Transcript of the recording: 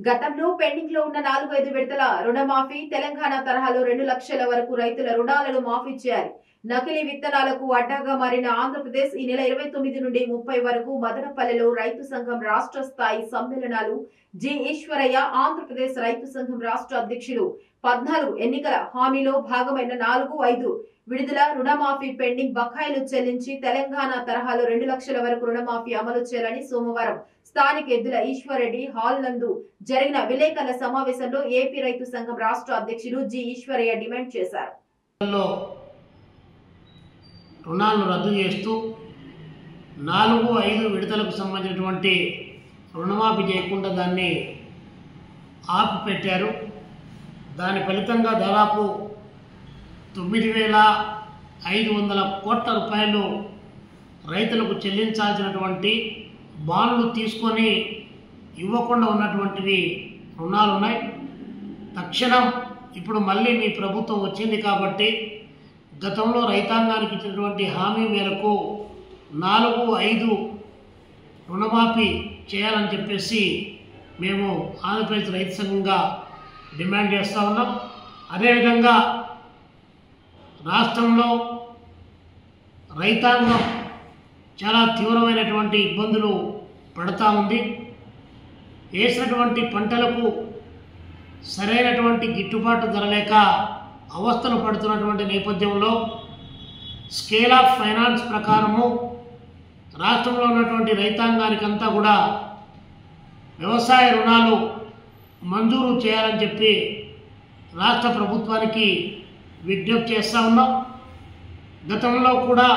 గతంలో పెండింగ్ లో ఉన్న 4-5 విడతల రుణమాఫీ తెలంగాణ తరహాలో 2 లక్షల వరకు రైతుల రుణాలను మాఫీ చేయాలి. నకిలీ విత్తనాలకు అడ్డాగా మారిన ఆంధ్రప్రదేశ్ ఈ నెల 29 నుండి 30 వరకు మదనపల్లెలో రైతు సంఘం రాష్ట్ర స్థాయి సమ్మేళనాలు. జి ఈశ్వరయ్య ఆంధ్రప్రదేశ్ రైతు సంఘం రాష్ట్ర అధ్యక్షులు. 14 ఎన్నికల హామీలో భాగమైన 4-5 విడుదల రుణమాఫీ పెండింగ్ బకాయిలు చెల్లించి తెలంగాణ తరహాలో 2 లక్షల వరకు రుణమాఫీ అమలు చేయాలని సోమవారం స్థానిక ఎద్దుల ఈశ్వర్రెడ్డి హాల్ నందు జరిగిన విలేకరుల సమావేశంలో ఏపీ రైతు సంఘం రాష్ట్ర అధ్యక్షులు జి ఈశ్వరయ్య డిమాండ్ చేశారు. రుణాలను రద్దు చేస్తూ 4-5 విడతలకు సంబంధించినటువంటి రుణమాఫీ చేయకుండా దాన్ని ఆపిపెట్టారు. దాని ఫలితంగా దాదాపు 9,500 కోట్ల రూపాయలు రైతులకు చెల్లించాల్సినటువంటి బాండ్లు తీసుకొని ఇవ్వకుండా ఉన్నటువంటివి రుణాలు ఉన్నాయి. తక్షణం ఇప్పుడు మళ్ళీ మీ ప్రభుత్వం వచ్చింది కాబట్టి గతంలో రైతాంగానికి ఇచ్చినటువంటి హామీ మేరకు 4-5 రుణమాఫీ చేయాలని చెప్పేసి మేము ఆంధ్రప్రదేశ్ రైతు సంఘంగా డిమాండ్ చేస్తూ ఉన్నాం. అదేవిధంగా రాష్ట్రంలో రైతాంగం చాలా తీవ్రమైనటువంటి ఇబ్బందులు పడుతూ ఉంది. వేసినటువంటి పంటలకు సరైనటువంటి గిట్టుబాటు ధర లేక అవస్థలు పడుతున్నటువంటి నేపథ్యంలో స్కేల్ ఆఫ్ ఫైనాన్స్ ప్రకారము రాష్ట్రంలో ఉన్నటువంటి రైతాంగానికంతా కూడా వ్యవసాయ రుణాలు మంజూరు చేయాలని చెప్పి రాష్ట్ర ప్రభుత్వానికి విజ్ఞప్తి చేస్తూ ఉన్నాం. గతంలో కూడా